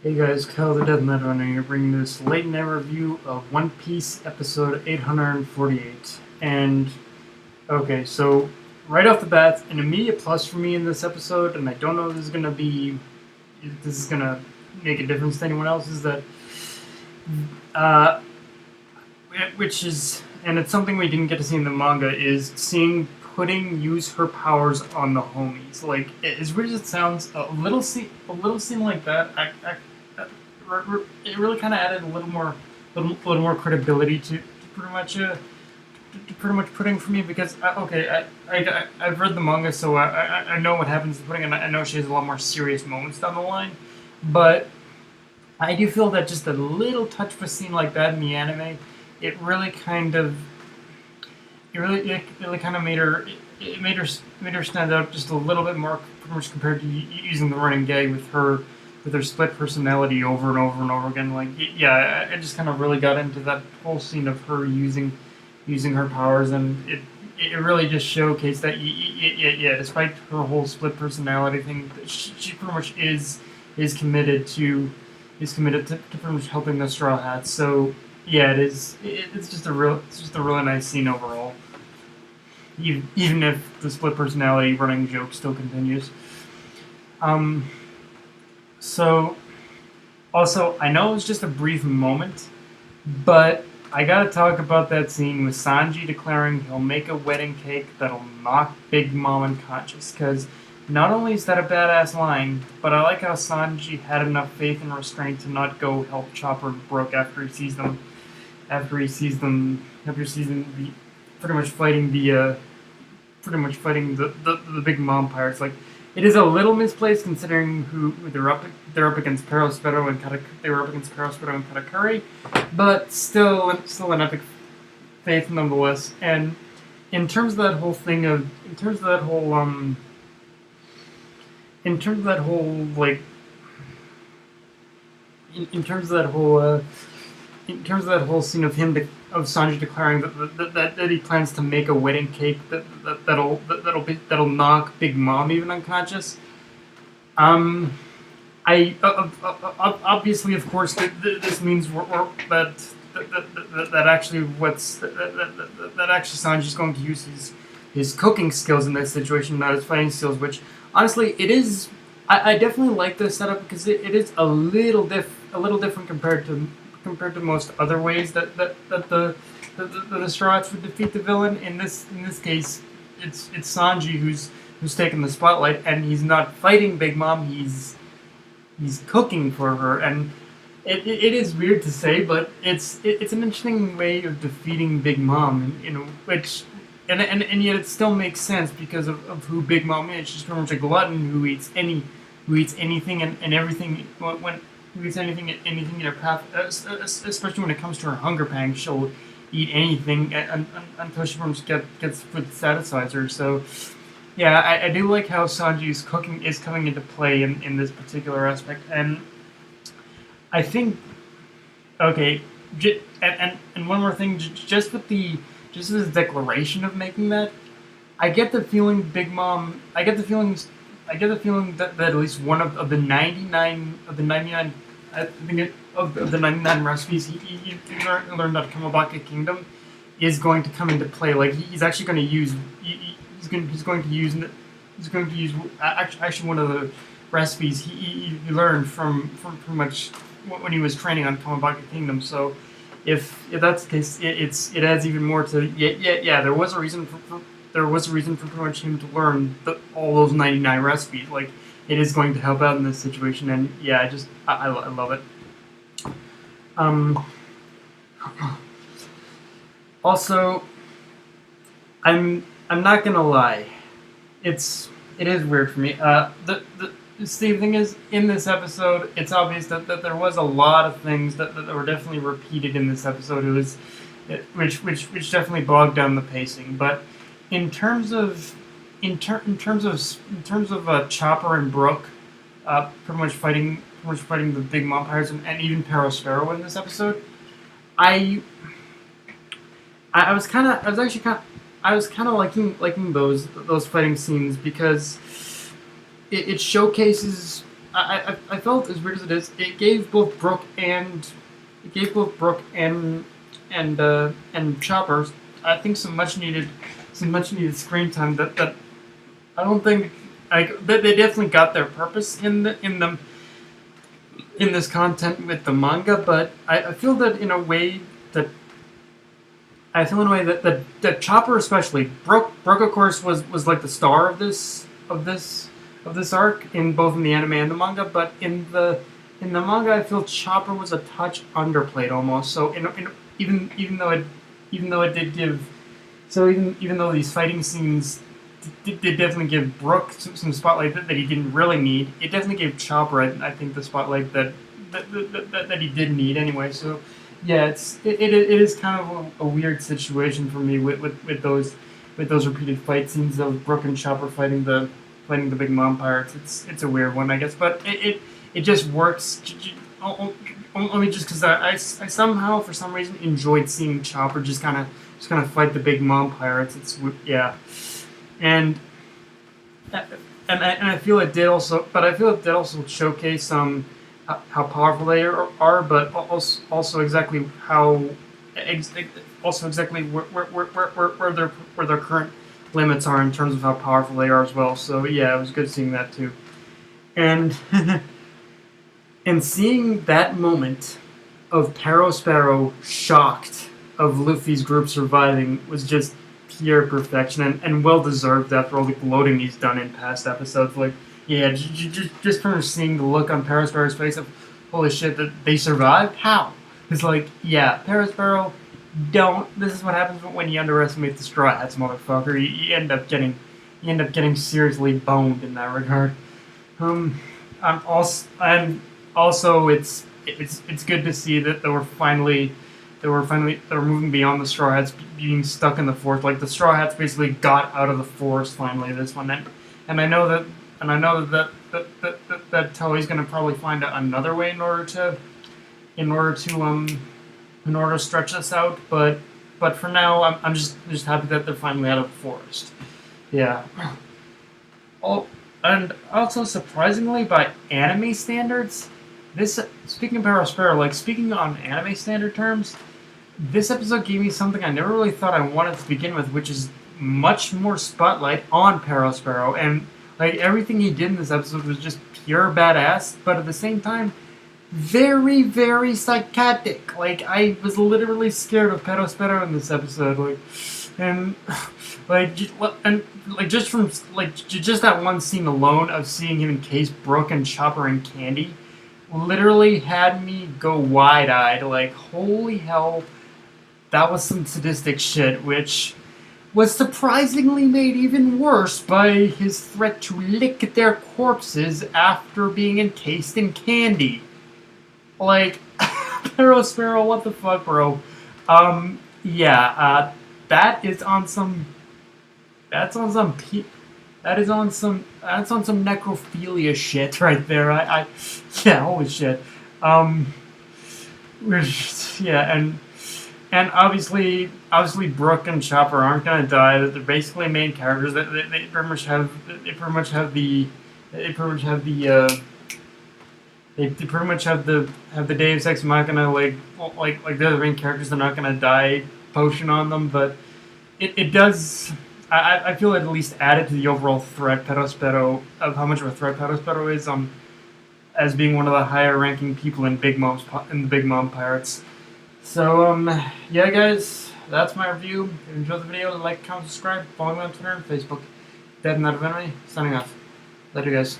Hey guys, Kyle the Death Metal, and I'm here bringing this late night review of One Piece episode 848. And, okay, so right off the bat, an immediate plus for me in this episode, and I don't know if this is gonna make a difference to anyone else, is that, uh, which is, and it's something we didn't get to see in the manga, is seeing Pudding use her powers on the homies. Like, as weird as it sounds, a little scene like that, it really kind of added little more credibility to pretty much Pudding for me because I've read the manga, so I know what happens to Pudding, and I know she has a lot more serious moments down the line, but I do feel that just a little touch of a scene like that in the anime, it really kind of it really kind of made her stand out just a little bit more, pretty much compared to using the running gag with her split personality over and over and over again. Like, yeah, I just kind of really got into that whole scene of her using her powers, and it really just showcased that yeah, despite her whole split personality thing, she pretty much is committed to to pretty much helping the Straw Hats. So yeah, it's just a really nice scene overall. Even if the split personality running joke still continues. Um, so Also, I know it was just a brief moment, but I gotta talk about that scene with Sanji declaring he'll make a wedding cake that'll knock Big Mom unconscious. Because not only is that a badass line, but I like how Sanji had enough faith and restraint to not go help Chopper and Brook after he sees them pretty much fighting the Big Mom pirates. Like, it is a little misplaced considering who they're up against Perospero and they were up against Perospero and Katakuri, but still an epic faith nonetheless. And in terms of that whole thing of in terms of that whole like in terms of that whole in terms of that whole scene of of Sanji declaring that he plans to make a wedding cake that'll knock Big Mom even unconscious. Um, I obviously, of course, this means that actually that actually Sanji's going to use his cooking skills in this situation, not his fighting skills. Which honestly, it is. I definitely like this setup because it is a little different compared to most other ways that the Strats would defeat the villain. In this case, it's Sanji who's taking the spotlight, and he's not fighting Big Mom. He's cooking for her, and it is weird to say, but it's an interesting way of defeating Big Mom, and which. And yet it still makes sense because of who Big Mom is. She's pretty much a glutton who eats anything and everything when who eats anything in her path, especially when it comes to her hunger pangs. She'll eat anything until she pretty much gets food that satisfies her. So yeah, I do like how Sanji's cooking is coming into play in this particular aspect, and I think okay, and one more thing, just with the declaration of making that, I get the feeling Big Mom. I get the feeling that at least one of the 99 of the 99. I think of the 99 recipes he learned at Kamabaka Kingdom is going to come into play. Like, he's actually going to use he's going to use actually one of the recipes he learned from pretty much when he was training on Kamabaka Kingdom. So if that's the case, it adds even more to yeah. There was a reason for pretty much him to learn all those 99 recipes. Like, it is going to help out in this situation, and yeah, I love it. Um, Also, I'm not gonna lie, it is weird for me. The thing is, in this episode, it's obvious that there was a lot of things that were definitely repeated in this episode. Which definitely bogged down the pacing. But in terms of in terms of Chopper and Brook, pretty much fighting the big Mom pirates, and even Perospero in this episode, I I was kind of liking those fighting scenes because it showcases I felt, as weird as it is, it gave both Brooke and Chopper, I think, some much needed screen time that I don't think, like, they definitely got their purpose in this content with the manga, but I feel that in a way that that Chopper, especially Brooke of course was like the star of this arc, in both in the anime and the manga, but in the manga I feel Chopper was a touch underplayed almost. So even though it did give, even though these fighting scenes did definitely give Brooke some spotlight that he didn't really need, it definitely gave Chopper, I think, the spotlight that he did need anyway. So yeah, it is kind of a weird situation for me with those repeated fight scenes of Brooke and Chopper fighting the Big Mom pirates. It's a weird one, I guess, but it just works. Only just because I somehow, for some reason, enjoyed seeing Chopper just kind of fight the Big Mom pirates. Yeah, and I feel it did also, showcase how powerful they are, but also exactly where their current limits are in terms of how powerful they are as well. So yeah, it was good seeing that too, and and seeing that moment of Perospero shocked of Luffy's group surviving was just pure perfection, and well deserved after all the gloating he's done in past episodes. Like, yeah, just from seeing the look on Perospero's face of holy shit, that they survived. How? It's like, yeah, Perospero, don't. This is what happens when you underestimate the Straw Hats, motherfucker. You end up getting seriously boned in that regard. Also, it's good to see that they were moving beyond the Straw Hats being stuck in the forest. Like, the Straw Hats basically got out of the forest finally this one, and I know that Toei's gonna probably find another way in order to stretch this out. But for now, I'm just happy that they're finally out of the forest. Yeah. Oh, and also surprisingly, by anime standards, speaking of Perospero, like, speaking on anime standard terms, this episode gave me something I never really thought I wanted to begin with, which is much more spotlight on Perospero, and like everything he did in this episode was just pure badass, but at the same time, very, very psychotic. Like, I was literally scared of Perospero in this episode, just that one scene alone of seeing him encase Brooke and Chopper and Candy literally had me go wide-eyed. Like, holy hell, that was some sadistic shit, which was surprisingly made even worse by his threat to lick their corpses after being encased in candy. Like, Perospero, what the fuck, bro? That is on some necrophilia shit right there. Yeah, holy shit. Yeah, and obviously Brooke and Chopper aren't gonna die. They're basically main characters. They pretty much have the Deus Ex Machina, like they're the main characters. They're not gonna die potion on them, but it does. I feel it at least added to the overall threat Perospero, of how much of a threat Perospero is as being one of the higher ranking people in the Big Mom Pirates. So yeah, guys, that's my review. If you enjoyed the video, like, comment, subscribe, follow me on Twitter and Facebook. Dead and Out of Enemy, signing off. Later, guys.